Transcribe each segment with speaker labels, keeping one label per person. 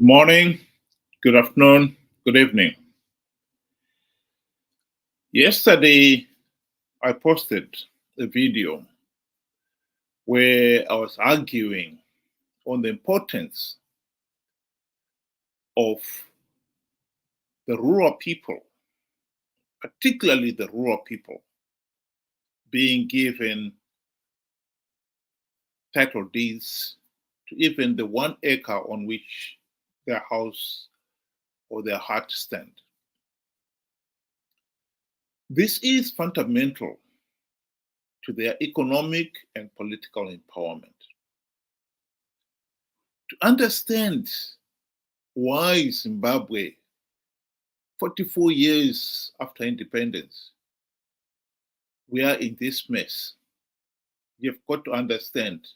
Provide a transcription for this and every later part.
Speaker 1: Morning, good afternoon, good evening. Yesterday, I posted a video where I was arguing on the importance of the rural people, particularly the rural people, being given title deeds to even the 1 acre on which their house or their hut stand. This is fundamental to their economic and political empowerment. To understand why Zimbabwe, 44 years after independence, we are in this mess, you've got to understand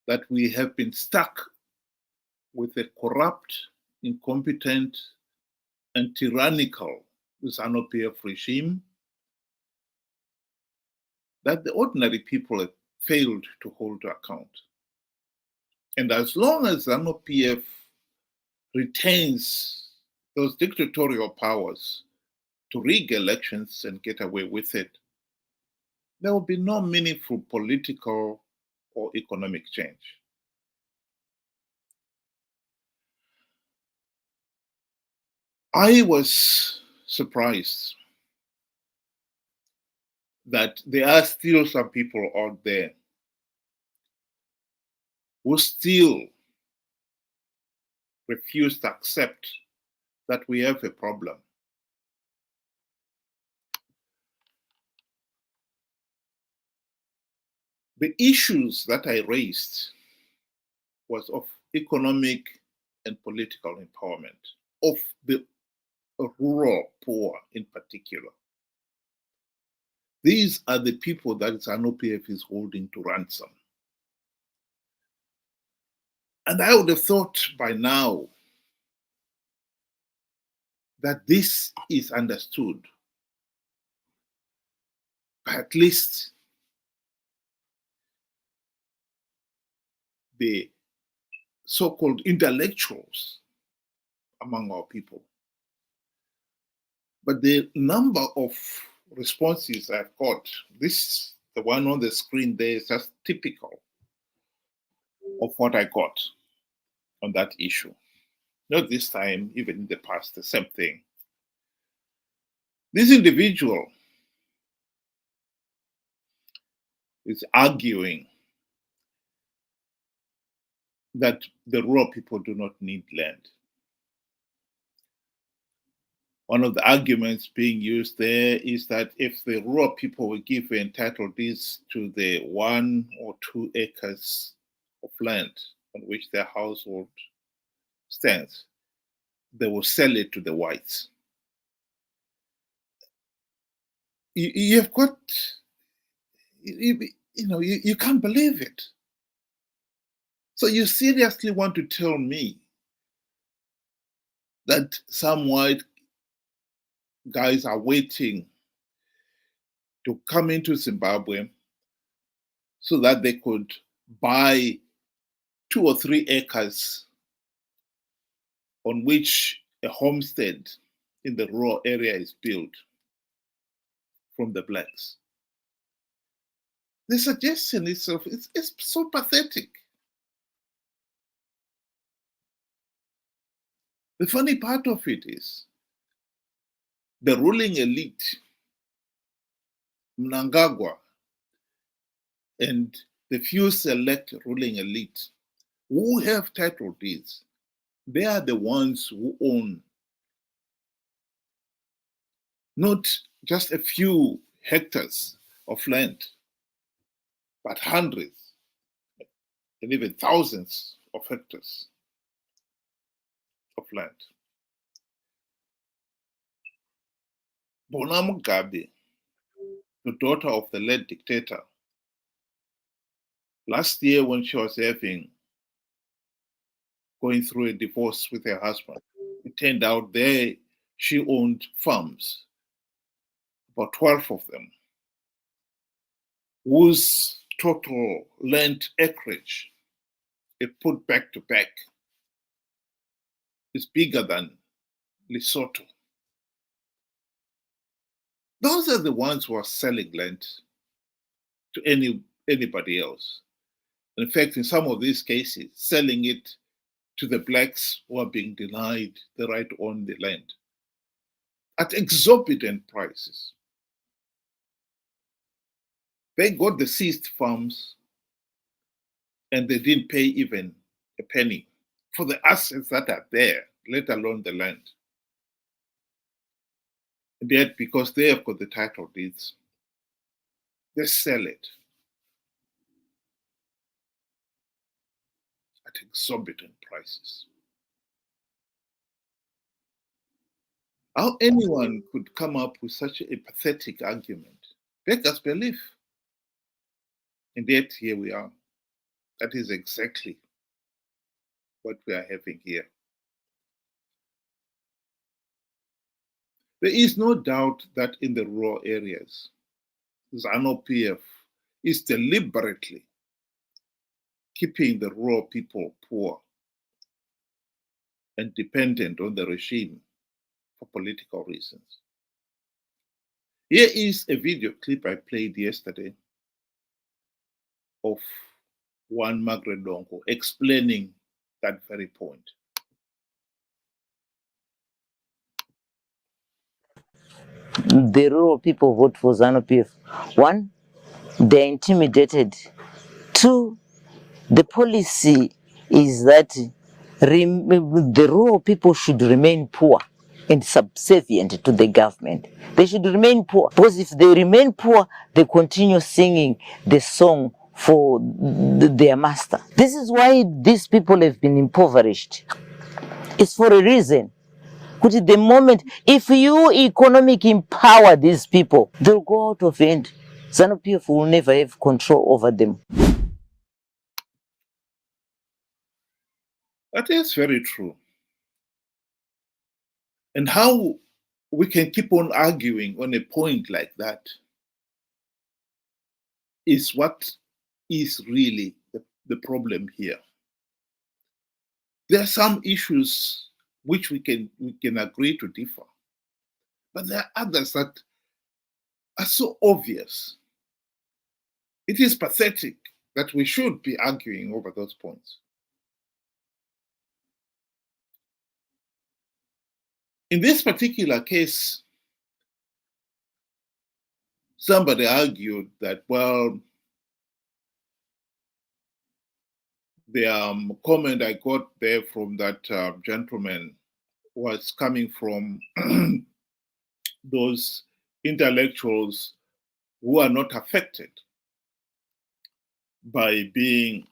Speaker 1: that we have been stuck with a corrupt, incompetent, and tyrannical Zanu PF regime that the ordinary people have failed to hold to account. And as long as Zanu PF retains those dictatorial powers to rig elections and get away with it, there will be no meaningful political or economic change. I was surprised that there are still some people out there who still refuse to accept that we have a problem. The issues that I raised was of economic and political empowerment of the rural poor in particular. These are the people that Zanu PF is holding to ransom. And I would have thought by now that this is understood by at least the so-called intellectuals among our people. But the number of responses I've got, the one on the screen there, is just typical of what I got on that issue. Not this time, even in the past, the same thing. This individual is arguing that the rural people do not need land. One of the arguments being used there is that if the rural people were given title deeds to the 1 or 2 acres of land on which their household stands, they will sell it to the whites. You've got, you can't believe it. So you seriously want to tell me that some white guys are waiting to come into Zimbabwe so that they could buy 2 or 3 acres on which a homestead in the rural area is built from the blacks? The suggestion itself is so pathetic. The funny part of it is the ruling elite, Mnangagwa, and the few select ruling elite who have title deeds, they are the ones who own not just a few hectares of land, but hundreds and even thousands of hectares of land. Bona Mugabe, the daughter of the late dictator, last year when she was going through a divorce with her husband, it turned out she owned farms, about 12 of them, whose total land acreage, if put back to back, is bigger than Lesotho. Those are the ones who are selling land to anybody else. In fact, in some of these cases, selling it to the blacks who are being denied the right to own the land at exorbitant prices. They got the seized farms and they didn't pay even a penny for the assets that are there, let alone the land. And yet, because they have got the title deeds, they sell it at exorbitant prices. How anyone could come up with such a pathetic argument beggars belief. And yet, here we are. That is exactly what we are having here. There is no doubt that in the rural areas, Zanu PF is deliberately keeping the rural people poor and dependent on the regime for political reasons. Here is a video clip I played yesterday of one Margaret Longo explaining that very point.
Speaker 2: The rural people vote for Zanu PF. One, they're intimidated. Two, the policy is that the rural people should remain poor and subservient to the government. They should remain poor because if they remain poor, they continue singing the song for their master. This is why these people have been impoverished. It's for a reason. Put it the moment, if you economic empower these people, they'll go out of hand. Zanu PF will never have control over them.
Speaker 1: That is very true. And how we can keep on arguing on a point like that is what is really the problem here. There are some issues which we can agree to differ, but there are others that are so obvious. It is pathetic that we should be arguing over those points. In this particular case, somebody argued that, well, the comment I got there from that gentleman was coming from those intellectuals who are not affected by being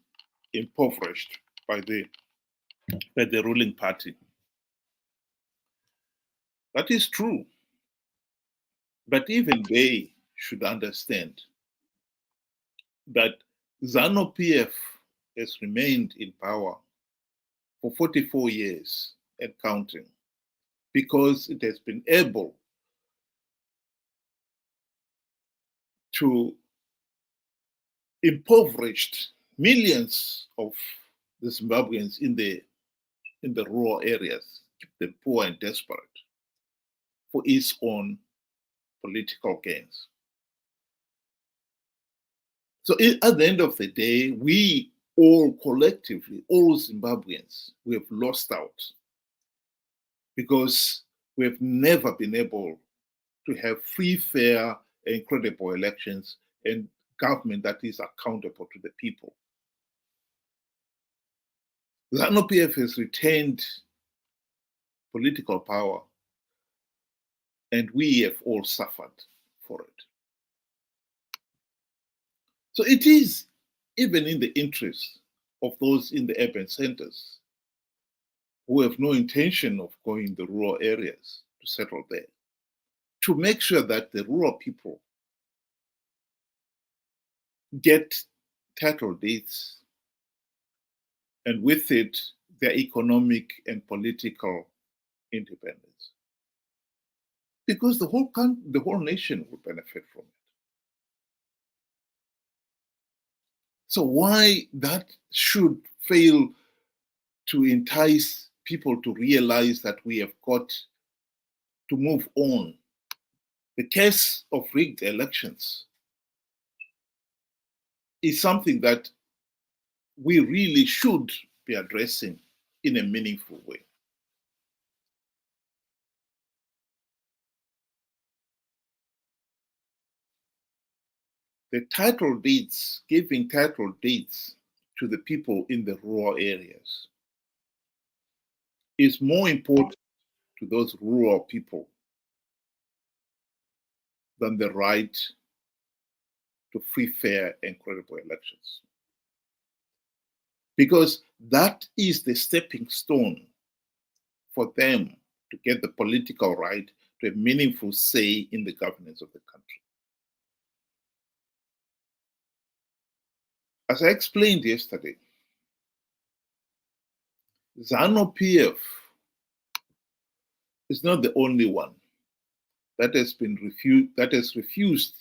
Speaker 1: impoverished by the ruling party. That is true. But even they should understand that Zanu PF has remained in power for 44 years and counting because it has been able to impoverish millions of the Zimbabweans in the rural areas, keep them poor and desperate for its own political gains. So at the end of the day, we all collectively, all Zimbabweans, we have lost out because we have never been able to have free, fair, and credible elections and government that is accountable to the people. Zanu PF has retained political power, and we have all suffered for it. So it is even in the interest of those in the urban centers who have no intention of going to the rural areas to settle there, to make sure that the rural people get title deeds and with it their economic and political independence. Because the whole nation will benefit from it. So why that should fail to entice people to realize that we have got to move on. The case of rigged elections is something that we really should be addressing in a meaningful way. The title deeds, giving title deeds to the people in the rural areas, is more important to those rural people than the right to free, fair, and credible elections. Because that is the stepping stone for them to get the political right to a meaningful say in the governance of the country. As I explained yesterday, Zanu PF is not the only one that has refused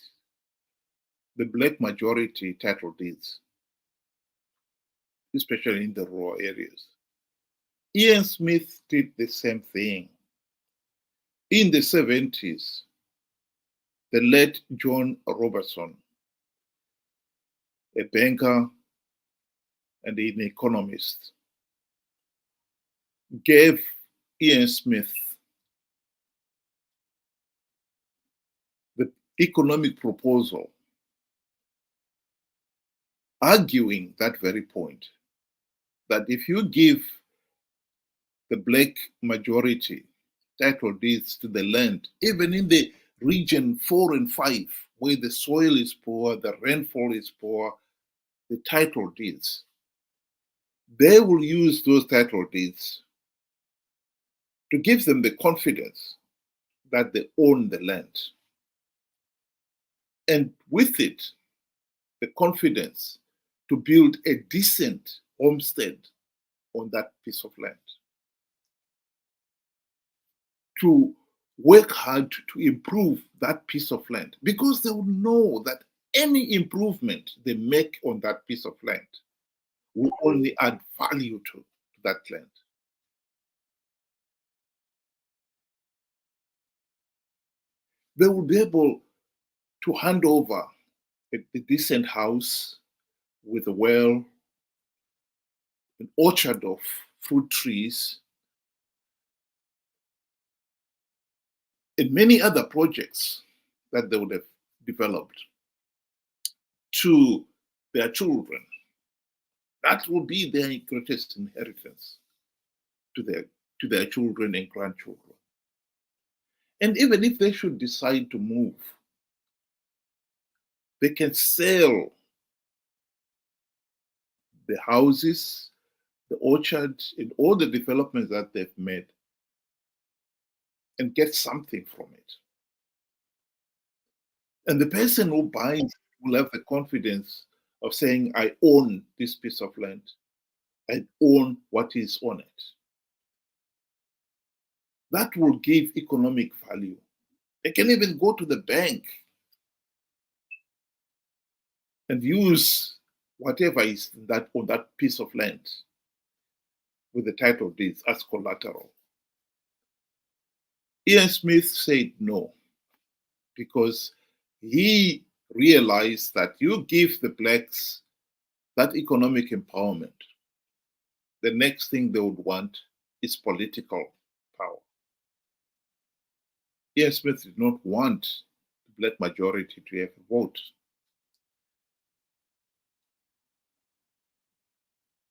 Speaker 1: the black majority title deeds, especially in the rural areas. Ian Smith did the same thing. In the 70s, the late John Robertson, a banker and an economist, gave Ian Smith the economic proposal, arguing that very point, that if you give the black majority title deeds to the land, even in the region 4 and 5, where the soil is poor, the rainfall is poor, the title deeds, they will use those title deeds to give them the confidence that they own the land. And with it, the confidence to build a decent homestead on that piece of land. To work hard to improve that piece of land, because they will know that any improvement they make on that piece of land will only add value to that land. They will be able to hand over a decent house with a well, an orchard of fruit trees, and many other projects that they would have developed to their children. That will be their greatest inheritance to their children and grandchildren. And even if they should decide to move, they can sell the houses, the orchards, and all the developments that they've made and get something from it. And the person who buys will have the confidence of saying, I own this piece of land. I own what is on it. That will give economic value. They can even go to the bank and use whatever is that on that piece of land with the title deeds as collateral. Ian Smith said no, because he realized that you give the blacks that economic empowerment, the next thing they would want is political power. Ian Smith did not want the black majority to have a vote.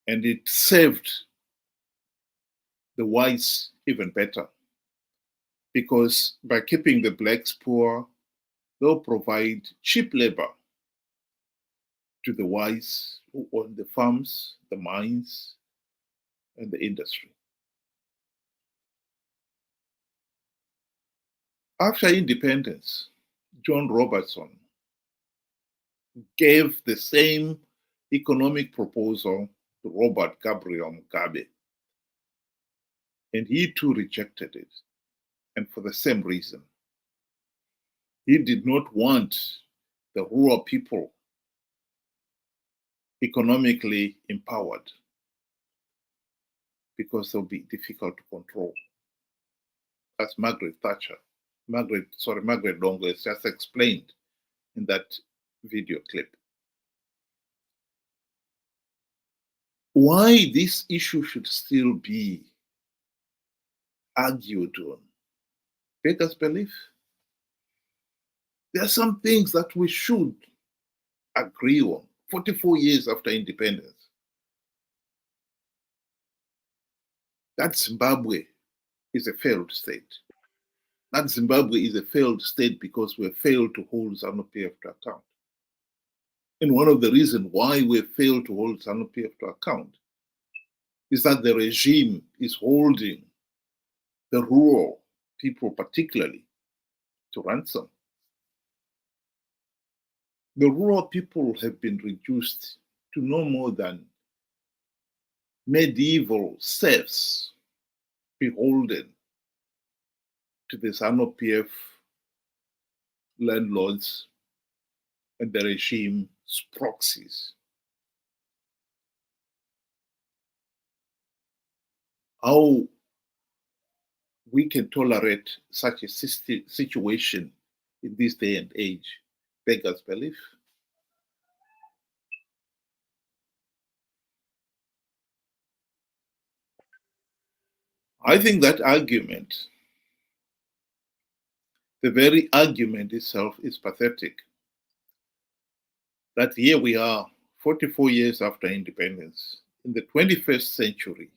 Speaker 1: And it served the whites even better, because by keeping the blacks poor, they'll provide cheap labor to the whites who own the farms, the mines, and the industry. After independence, John Robertson gave the same economic proposal to Robert Gabriel Mugabe, and he too rejected it, and for the same reason. He did not want the rural people economically empowered. because they'll be difficult to control. As Margaret Longo has just explained in that video clip. Why this issue should still be argued on beggars belief. There are some things that we should agree on 44 years after independence. That Zimbabwe is a failed state. That Zimbabwe is a failed state because we have failed to hold Zanu PF to account. And one of the reasons why we have failed to hold Zanu PF to account is that the regime is holding the rural people particularly to ransom. The rural people have been reduced to no more than medieval serfs beholden to the Zanu PF landlords and the regime's proxies. How we can tolerate such a situation in this day and age beggars belief. I think that argument, the very argument itself, is pathetic. That here we are, 44 years after independence, in the 21st century,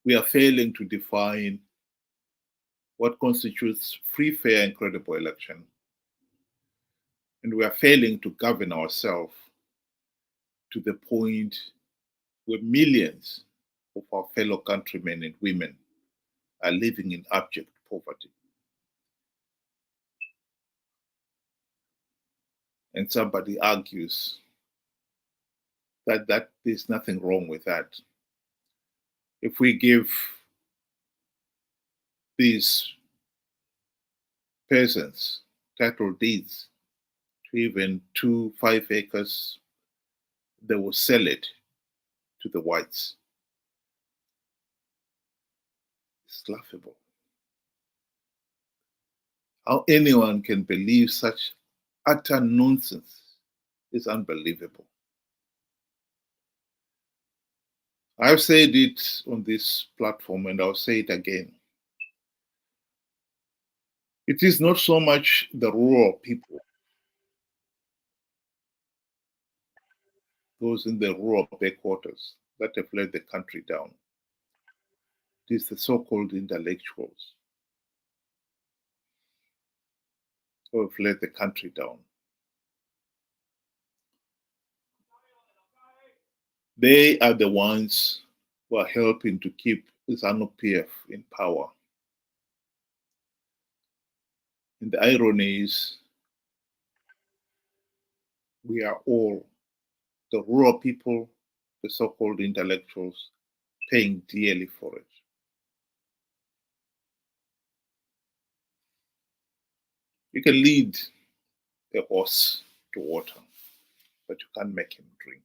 Speaker 1: we are failing to define what constitutes free, fair, and credible election. And we are failing to govern ourselves to the point where millions of our fellow countrymen and women are living in abject poverty. And somebody argues that there's nothing wrong with that. If we give these peasants title deeds to even 5 acres, they will sell it to the whites. It's laughable. How anyone can believe such utter nonsense is unbelievable. I've said it on this platform and I'll say it again. It is not so much the rural people, those in the rural backwaters, that have let the country down. It is the so-called intellectuals who have let the country down. They are the ones who are helping to keep Zanu PF in power. And the irony is, we are all, the rural people, the so-called intellectuals, paying dearly for it. You can lead a horse to water, but you can't make him drink.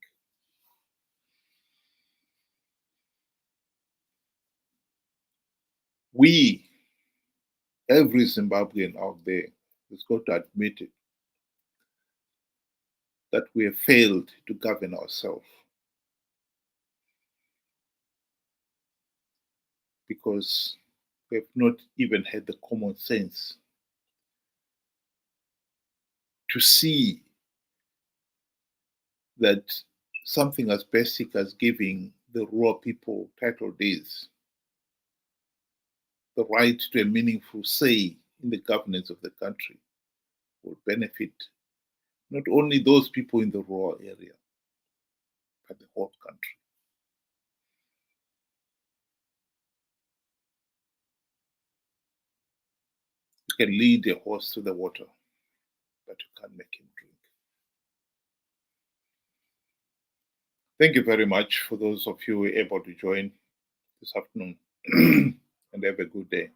Speaker 1: We, every Zimbabwean out there, has got to admit it, that we have failed to govern ourselves. Because we have not even had the common sense to see that something as basic as giving the rural people title deeds, the right to a meaningful say in the governance of the country, will benefit not only those people in the rural area, but the whole country. You can lead a horse to the water, but you can't make him drink. Thank you very much for those of you who were able to join this afternoon, and have a good day.